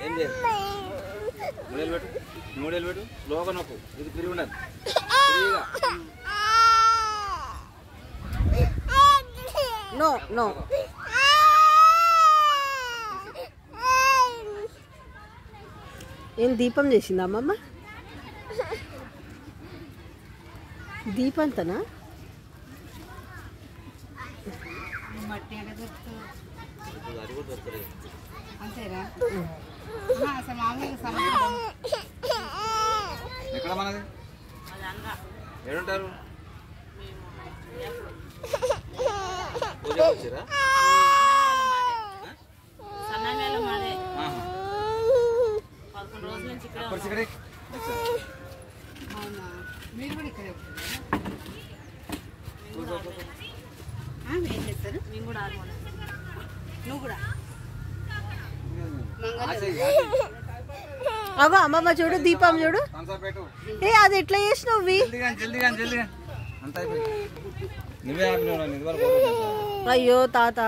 ఏం చేయాలి మూడేళ్ళు పెట్టు లోగా నొక్కు ఇది తిరిగి ఉండాలి ఫ్రీగా నో నో ఏం దీపం చేసిందా అమ్మమ్మ దీపంతనా అంతేరా అసలు మామూలుగా ఎక్కడ మనది ఏడుంటారు పూజ వచ్చారా మీరు కూడా ఇక్కడే ఏం చేస్తారు మేము కూడా నువ్వు కూడా అగో అమ్మమ్మ చూడు దీపం చూడు ఏ అది ఎట్లా చేసినావు అయ్యో తాత